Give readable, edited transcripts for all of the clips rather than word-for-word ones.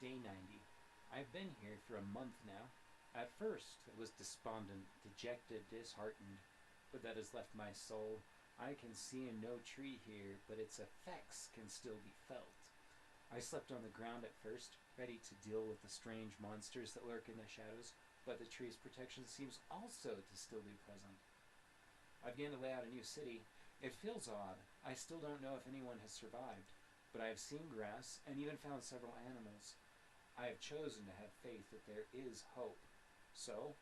Day 90. I've been here for a month now. At first, I was despondent, dejected, disheartened, but that has left my soul. I can see no tree here, but its effects can still be felt. I slept on the ground at first, ready to deal with the strange monsters that lurk in the shadows, but the tree's protection seems also to still be present. I began to lay out a new city. It feels odd. I still don't know if anyone has survived, but I have seen grass and even found several animals. I have chosen to have faith that there is hope. So,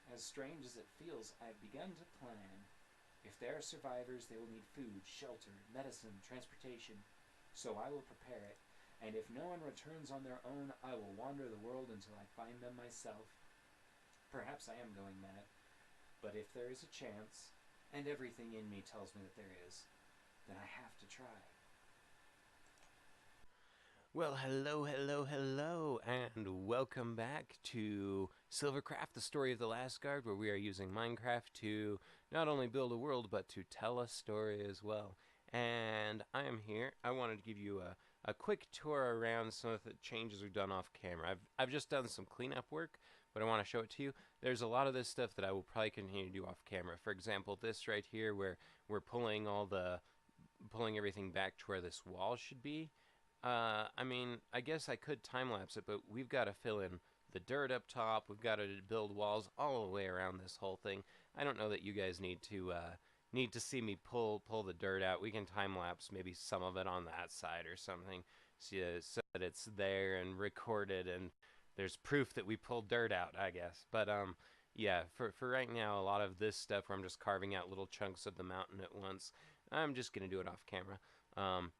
as strange as it feels, I have begun to plan. If there are survivors, they will need food, shelter, medicine, transportation. So I will prepare it, and if no one returns on their own, I will wander the world until I find them myself. Perhaps I am going mad, but if there is a chance, and everything in me tells me that there is, then I have to try. Well, hello, and welcome back to SylverCraft, the story of the last guard, where we are using Minecraft to not only build a world, but to tell a story as well. And I am here. I wanted to give you a quick tour around some of the changes we've done off camera. I've just done some cleanup work, but I want to show it to you. There's a lot of this stuff that I will probably continue to do off camera. For example, this right here, where we're pulling everything back to where this wall should be. I mean, I guess I could time-lapse it, but we've got to fill in the dirt up top. We've got to build walls all the way around this whole thing. I don't know that you guys need to see me pull the dirt out. We can time-lapse maybe some of it on that side or something, so that it's there and recorded, and there's proof that we pulled dirt out, I guess. But yeah, for right now, a lot of this stuff where I'm just carving out little chunks of the mountain at once, I'm just gonna do it off camera.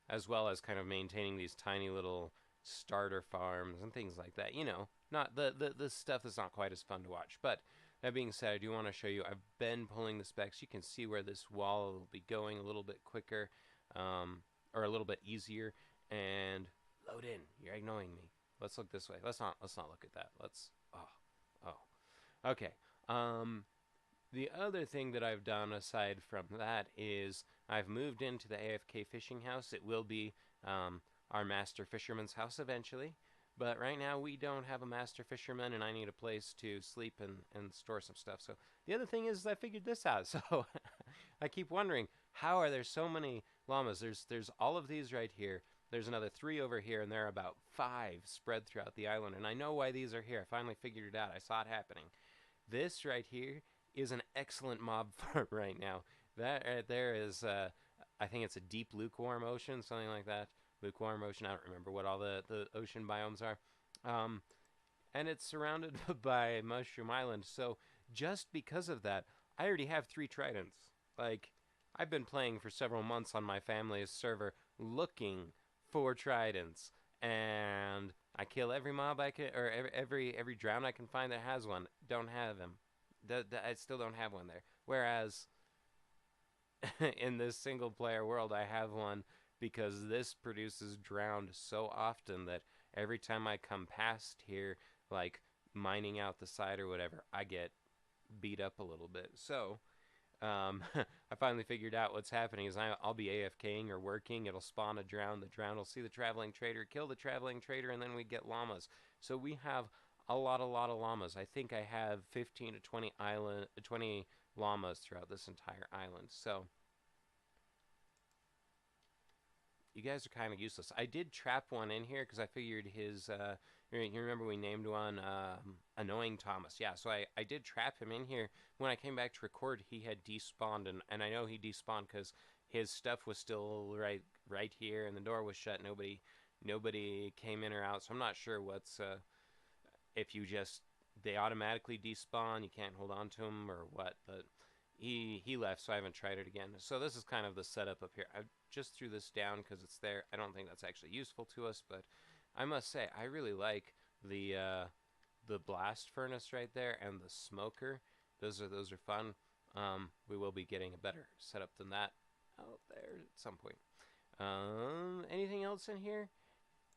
As well as kind of maintaining these tiny little starter farms and things like that. You know, not the stuff that's not quite as fun to watch. But that being said, I do want to show you, I've been pulling the specs. You can see where this wall will be going a little bit quicker, or a little bit easier. And load in. You're ignoring me. Let's look this way. Let's not look at that. Okay. The other thing that I've done aside from that is I've moved into the AFK fishing house. It will be our master fisherman's house eventually. But right now we don't have a master fisherman, and I need a place to sleep and store some stuff. So the other thing is I figured this out. So I keep wondering, how are there so many llamas? There's all of these right here. There's another 3 over here, and there are about 5 spread throughout the island. And I know why these are here. I finally figured it out. I saw it happening. This right here is an excellent mob farm right now. That right there is, I think it's a deep lukewarm ocean, something like that. Lukewarm ocean, I don't remember what all the ocean biomes are. And it's surrounded by Mushroom Island. So just because of that, I already have 3 tridents. Like, I've been playing for several months on my family's server looking for tridents. And I kill every mob I can, or every drown I can find that has one. Don't have him. I still don't have one there. Whereas in this single player world, I have one because this produces drowned so often that every time I come past here, like mining out the side or whatever, I get beat up a little bit. So I finally figured out what's happening is I'll be AFKing or working. It'll spawn a drown. The drown will see the traveling trader, kill the traveling trader, and then we get llamas. So we have a lot of llamas. I think I have 15 to 20 llamas throughout this entire island. So you guys are kind of useless. I did trap one in here because I figured his, you remember we named one Annoying Thomas. Yeah, so I did trap him in here. When I came back to record, he had despawned, and I know he despawned because his stuff was still right here, and the door was shut. Nobody came in or out, so I'm not sure what's, if you just, they automatically despawn, you can't hold on to them, or what, but he left, so I haven't tried it again. So this is kind of the setup up here. I just threw this down because it's there. I don't think that's actually useful to us, but I must say I really like the blast furnace right there and the smoker. Those are fun. We will be getting a better setup than that out there at some point. Anything else in here?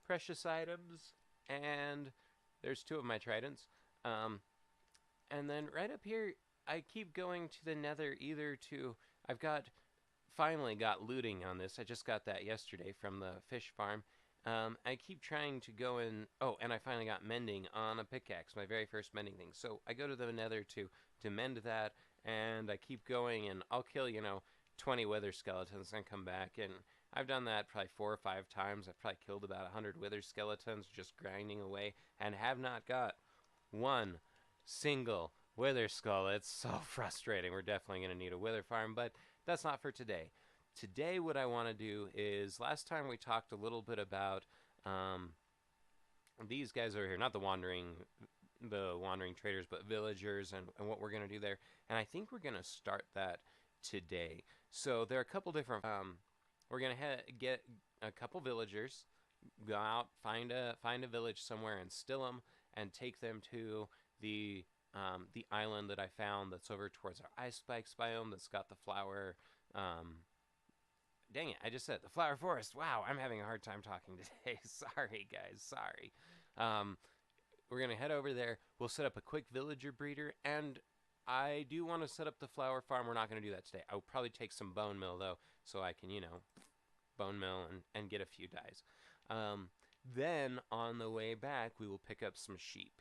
Precious items, and there's 2 of my tridents. And then right up here, I keep going to the nether either to, I've finally got looting on this. I just got that yesterday from the fish farm. I keep trying to go in. Oh, and I finally got mending on a pickaxe, my very first mending thing. So I go to the nether to mend that, and I keep going, and I'll kill, 20 wither skeletons and come back. And I've done that probably 4 or 5 times. I've probably killed about 100 wither skeletons just grinding away, and have not got one single wither skull. It's so frustrating. We're definitely going to need a wither farm, but that's not for today. Today, what I want to do is, last time we talked a little bit about these guys over here, not the wandering traders, but villagers, and what we're going to do there. And I think we're going to start that today. So there are a couple different. We're going to get a couple villagers, go out, find a village somewhere, and still them, and take them to the island that I found that's over towards our ice spikes biome that's got the flower. Dang it, I just said the flower forest. Wow, I'm having a hard time talking today. Sorry, guys, sorry. We're going to head over there. We'll set up a quick villager breeder, and I do want to set up the flower farm. We're not going to do that today. I'll probably take some bone meal, though, so I can, bone meal and get a few dyes. Then, on the way back, we will pick up some sheep.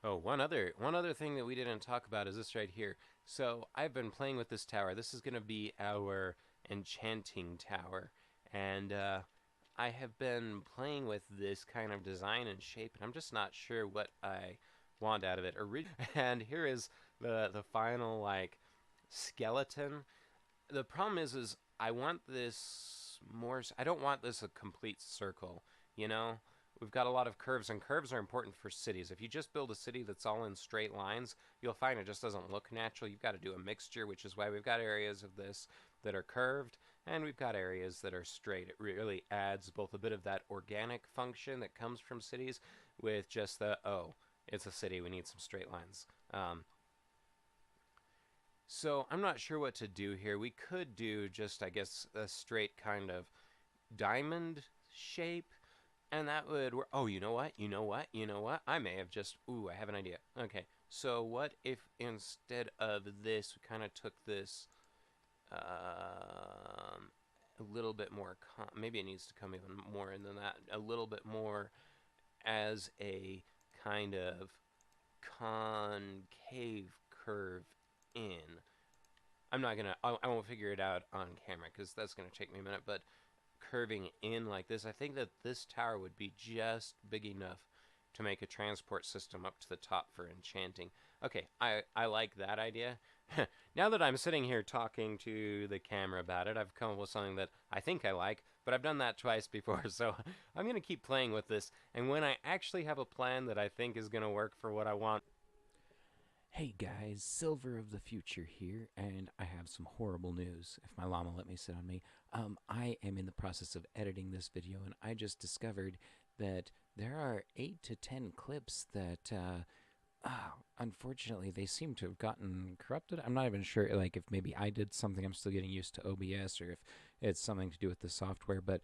Oh, one other thing that we didn't talk about is this right here. So I've been playing with this tower. This is going to be our enchanting tower, and I have been playing with this kind of design and shape, and I'm just not sure what I want out of it. And here is the final skeleton. The problem is I want this more. I don't want this a complete circle. We've got a lot of curves, and curves are important for cities. If you just build a city that's all in straight lines, you'll find it just doesn't look natural. You've got to do a mixture, which is why we've got areas of this that are curved, and we've got areas that are straight. It really adds both a bit of that organic function that comes from cities with just the, oh, it's a city, we need some straight lines. So I'm not sure what to do here. We could do just, I guess, a straight kind of diamond shape. And that would work. Oh, you know what? I may have just... Ooh, I have an idea. Okay, so what if instead of this, we kind of took this a little bit more... maybe it needs to come even more than that. A little bit more as a kind of concave curve in. I'm not going to... I won't figure it out on camera because that's going to take me a minute, but... curving in like this, I think that this tower would be just big enough to make a transport system up to the top for enchanting. Okay, I like that idea. Now that I'm sitting here talking to the camera about it, I've come up with something that I think I like, but I've done that twice before, so I'm going to keep playing with this, and when I actually have a plan that I think is going to work for what I want... Hey guys, Sylver of the future here, and I have some horrible news, if my llama let me sit on me. I am in the process of editing this video, and I just discovered that there are 8 to 10 clips that, unfortunately, they seem to have gotten corrupted. I'm not even sure, if maybe I did something, I'm still getting used to OBS, or if it's something to do with the software, but,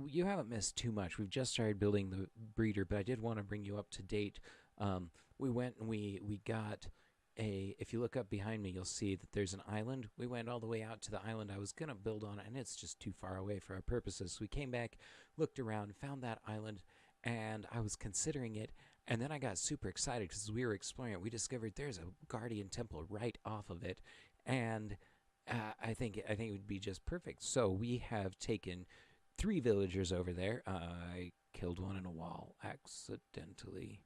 you haven't missed too much. We've just started building the breeder, but I did want to bring you up to date. We went and we got if you look up behind me, you'll see that there's an island. We went all the way out to the island I was going to build on, and it's just too far away for our purposes. So we came back, looked around, found that island, and I was considering it, and then I got super excited because as we were exploring it, we discovered there's a guardian temple right off of it, and I think it would be just perfect. So we have taken 3 villagers over there. I killed one in a wall accidentally.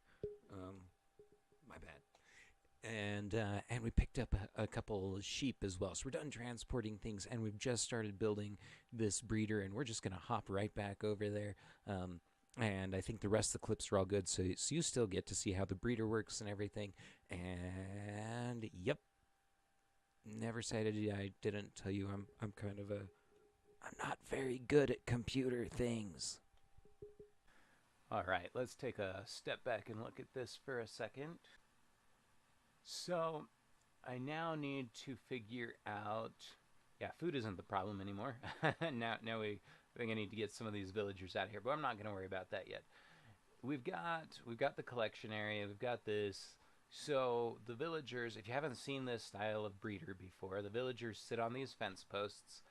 My bad. And we picked up a couple sheep as well. So we're done transporting things, and we've just started building this breeder, and we're just going to hop right back over there. And I think the rest of the clips are all good, so you still get to see how the breeder works and everything. And yep, never said I didn't tell you I'm kind of I'm not very good at computer things. All right, let's take a step back and look at this for a second. So, I now need to figure out... Yeah, food isn't the problem anymore. now we're going to need to get some of these villagers out of here, but I'm not going to worry about that yet. We've got the collection area, we've got this. So, the villagers, if you haven't seen this style of breeder before, the villagers sit on these fence posts,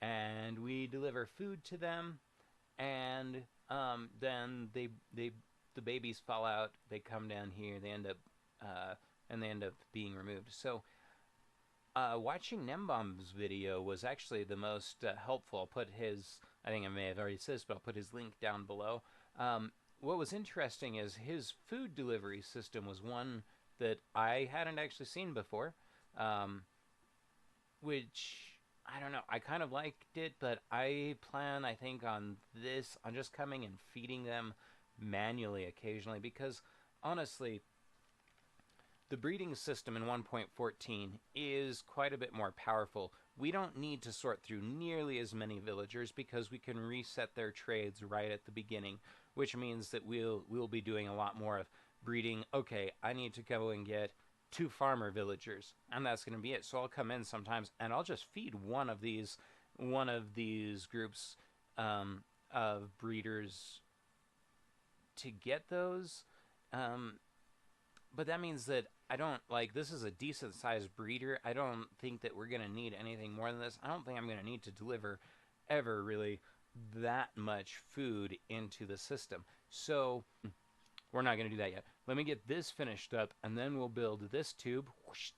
and we deliver food to them, and then the babies fall out. They come down here. They end up and they end up being removed. So watching Nembomb's video was actually the most helpful. I'll put his, I think I may have already said this, but I'll put his link down below. What was interesting is his food delivery system was one that I hadn't actually seen before, which, I don't know, I kind of liked it, but I plan, I think, on just coming and feeding them manually occasionally, because honestly, the breeding system in 1.14 is quite a bit more powerful. We don't need to sort through nearly as many villagers because we can reset their trades right at the beginning, which means that we'll be doing a lot more of breeding. Okay, I need to go and get 2 farmer villagers, and that's going to be it. So I'll come in sometimes and I'll just feed one of these groups of breeders to get those. But that means that I don't, like, this is a decent sized breeder. I don't think that we're going to need anything more than this. I don't think I'm going to need to deliver ever really that much food into the system. So we're not going to do that yet. Let me get this finished up, and then we'll build this tube, whoosh,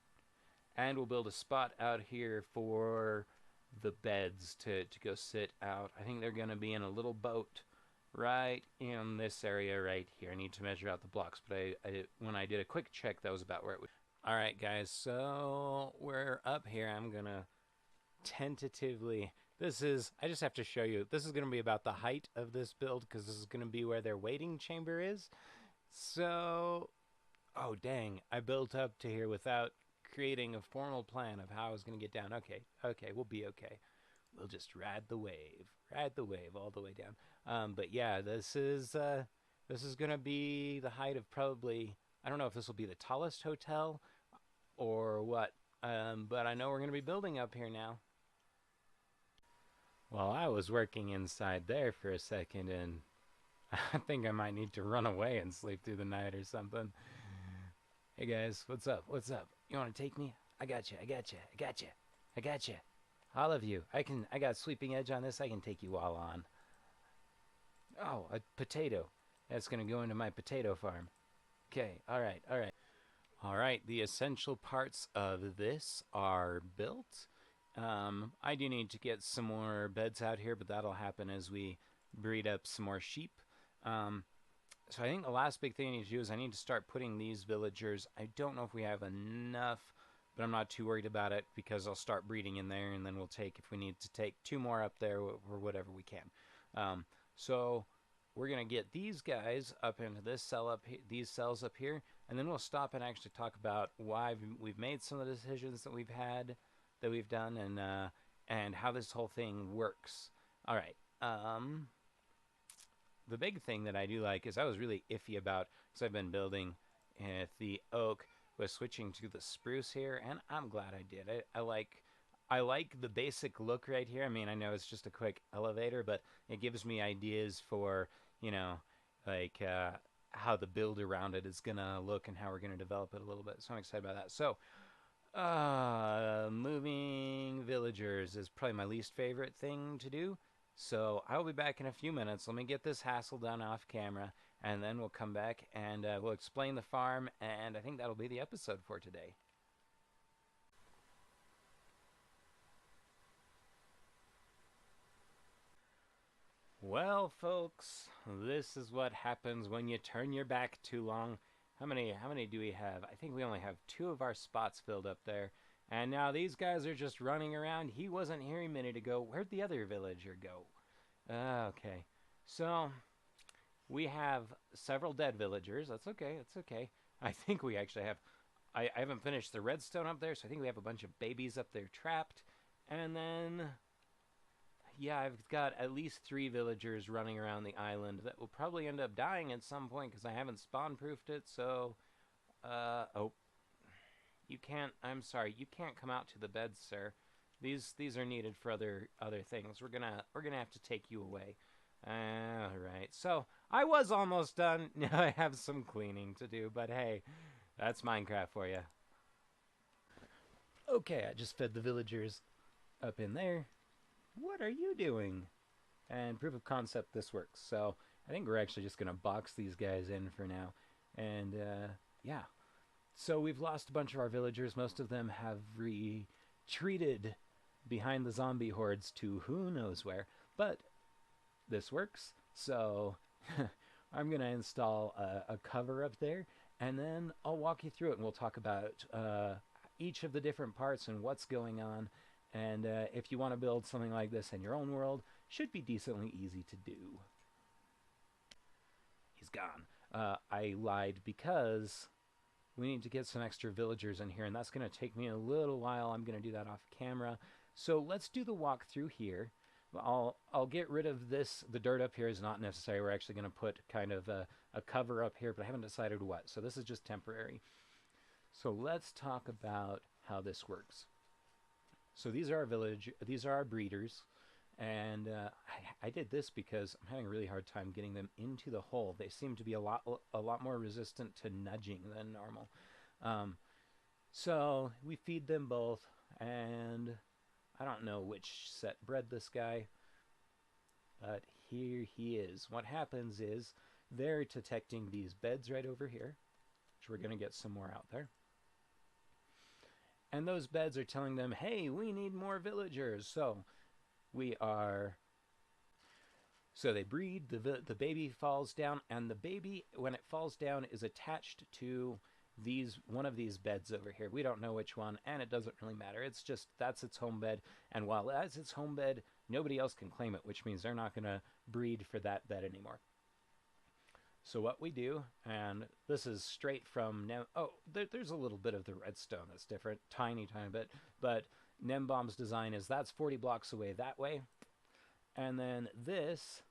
and we'll build a spot out here for the beds to go sit out. I think they're going to be in a little boat right in this area right here. I need to measure out the blocks, but when I did a quick check, that was about where it would. All right, guys, so we're up here. I'm going to tentatively, I just have to show you, this is going to be about the height of this build, because this is going to be where their waiting chamber is. So, oh dang, I built up to here without creating a formal plan of how I was going to get down. Okay, we'll be okay. We'll just ride the wave all the way down. But yeah, this is going to be the height of probably, I don't know if this will be the tallest hotel or what, but I know we're going to be building up here now. Well, I was working inside there for a second, and I think I might need to run away and sleep through the night or something. Hey guys, what's up? You want to take me? I got you. All of you. I got sleeping edge on this. I can take you all on. Oh, a potato. That's going to go into my potato farm. Okay, all right, the essential parts of this are built. I do need to get some more beds out here, but that'll happen as we breed up some more sheep. So I think the last big thing I need to do is I need to start putting these villagers. I don't know if we have enough, but I'm not too worried about it because I'll start breeding in there, and then we'll take, if we need to take 2 more up there or whatever we can. So we're going to get these guys up into this cell up here, these cells up here, and then we'll stop and actually talk about why we've made some of the decisions that we've done, and how this whole thing works. All right. The big thing that I do like is I was really iffy about, because I've been building the oak, was switching to the spruce here, and I'm glad I did. I like the basic look right here. I mean, I know it's just a quick elevator, but it gives me ideas for, you know, like how the build around it is gonna look and how we're gonna develop it a little bit. So I'm excited about that. So moving villagers is probably my least favorite thing to do. So I'll be back in a few minutes. Let me get this hassle done off camera, and then we'll come back and we'll explain the farm, and I think that'll be the episode for today. Well, folks, this is what happens when you turn your back too long. How many do we have? I think we only have 2 of our spots filled up there. And now these guys are just running around. He wasn't here a minute ago. Where'd the other villager go? Okay. So, we have several dead villagers. That's okay. I think we actually have... I haven't finished the redstone up there, so I think we have a bunch of babies up there trapped. And then... yeah, I've got at least 3 villagers running around the island that will probably end up dying at some point because I haven't spawn-proofed it, so... oh. You can't... I'm sorry, you can't come out to the beds, sir. These are needed for other things. We're gonna have to take you away. Alright, so, I was almost done. Now I have some cleaning to do, but hey, that's Minecraft for you. Okay, I just fed the villagers up in there. What are you doing? And proof of concept, this works. So I think we're actually just going to box these guys in for now. And yeah. So we've lost a bunch of our villagers. Most of them have retreated behind the zombie hordes to who knows where. But this works. So I'm going to install a cover up there. And then I'll walk you through it. And we'll talk about each of the different parts and what's going on. And if you want to build something like this in your own world, should be decently easy to do. He's gone. I lied because we need to get some extra villagers in here, and that's going to take me a little while. I'm going to do that off camera. So let's do the walkthrough here. I'll get rid of this. The dirt up here is not necessary. We're actually going to put kind of a cover up here, but I haven't decided what. So this is just temporary. So let's talk about how this works. So these are our breeders, and I did this because I'm having a really hard time getting them into the hole. They seem to be a lot more resistant to nudging than normal. So we feed them both, and I don't know which set bred this guy, but here he is. What happens is they're detecting these beds right over here, which we're going to get some more out there. And those beds are telling them, hey, we need more villagers. So they breed, the baby falls down, and the baby, when it falls down, is attached to one of these beds over here. We don't know which one, and it doesn't really matter. It's just, that's its home bed. And while that's its home bed, nobody else can claim it, which means they're not going to breed for that bed anymore. So what we do, and this is straight from there's a little bit of the redstone that's different, tiny bit, but Nembomb's design is that's 40 blocks away that way, and then this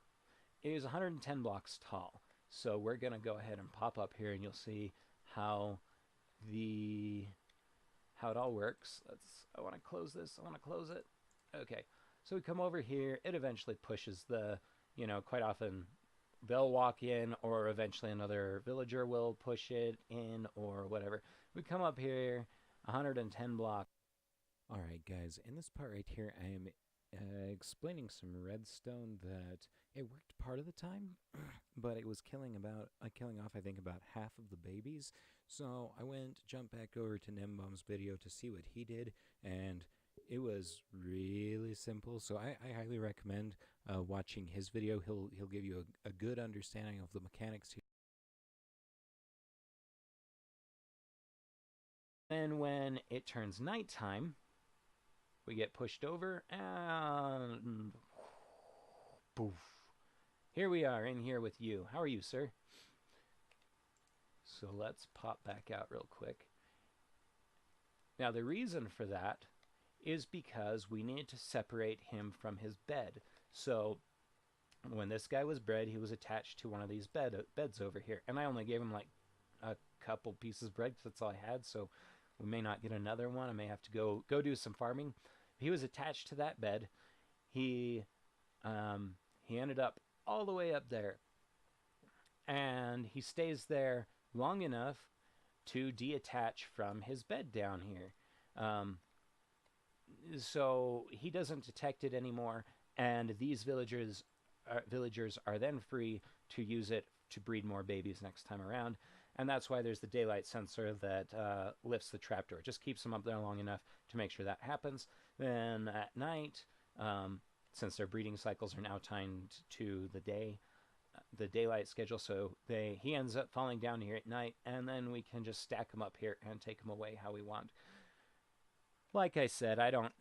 is 110 blocks tall. So we're gonna go ahead and pop up here, and you'll see how it all works. I want to close this. I want to close it. Okay, so we come over here. It eventually pushes quite often they'll walk in, or eventually another villager will push it in, or whatever. We come up here, 110 blocks. All right, guys, in this part right here, I am explaining some redstone that it worked part of the time, but it was killing off, I think, about half of the babies. So I jumped back over to Nembomb's video to see what he did, and it was really simple. So I highly recommend watching his video. He'll give you a good understanding of the mechanics here. Then when it turns nighttime, we get pushed over, and poof. Here we are in here with you. How are you, sir? So let's pop back out real quick. Now the reason for that is because we need to separate him from his bed. So when this guy was bred, he was attached to one of these beds over here. And I only gave him like a couple pieces of bread because that's all I had. So we may not get another one. I may have to go do some farming. He was attached to that bed. He ended up all the way up there. And he stays there long enough to detach from his bed down here. So he doesn't detect it anymore, and these villagers are then free to use it to breed more babies next time around. And that's why there's the daylight sensor that lifts the trapdoor. It just keeps them up there long enough to make sure that happens. Then at night, since their breeding cycles are now timed to the daylight schedule, so he ends up falling down here at night, and then we can just stack them up here and take them away how we want. Like I said, I don't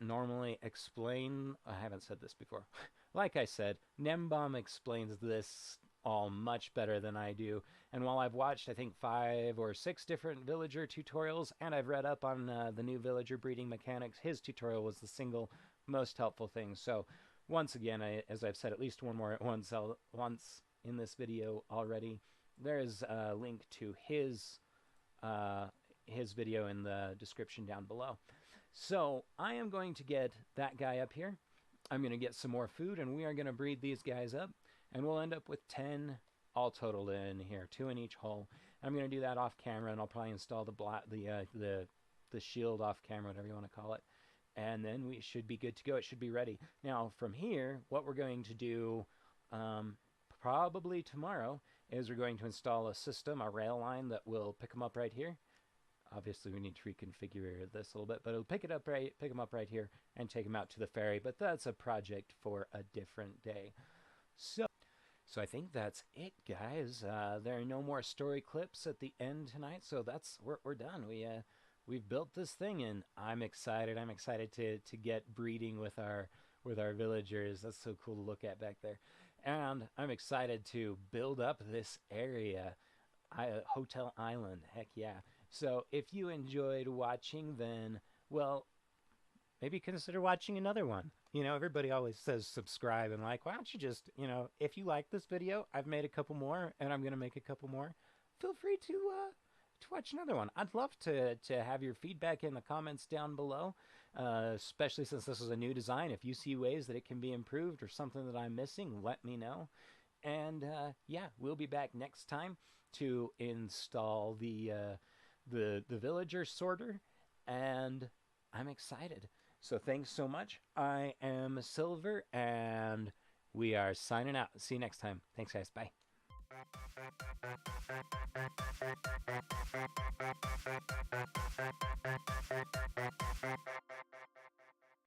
normally explain. I haven't said this before. Like I said, Nembomb explains this all much better than I do. And while I've watched, I think, 5 or 6 different villager tutorials, and I've read up on the new villager breeding mechanics, his tutorial was the single most helpful thing. So once again, as I've said at least once in this video already, there is a link to his video in the description down below. So I am going to get that guy up here. I'm going to get some more food, and we are going to breed these guys up, and we'll end up with 10 all total in here, 2 in each hole. I'm going to do that off camera, and I'll probably install the shield off camera, whatever you want to call it. and then we should be good to go. It should be ready. Now, from here, what we're going to do probably tomorrow is we're going to install a system, a rail line that will pick them up right here. Obviously, we need to reconfigure this a little bit, but it'll pick them up right here and take them out to the ferry. But that's a project for a different day. So I think that's it, guys. There are no more story clips at the end tonight, so we're done. We've built this thing, and I'm excited. I'm excited to get breeding with our villagers. That's so cool to look at back there, and I'm excited to build up this area, Hotel Island. Heck yeah! So if you enjoyed watching, then well, maybe consider watching another one. You know, everybody always says subscribe and like. Why don't you just, if you like this video, I've made a couple more, and I'm gonna make a couple more. Feel free to watch another one. I'd love to have your feedback in the comments down below, especially since this is a new design. If you see ways that it can be improved or something that I'm missing, let me know. And yeah, we'll be back next time to install the villager sorter, and I'm excited. So thanks so much. I am Sylver, and we are signing out. See you next time. Thanks, guys. Bye.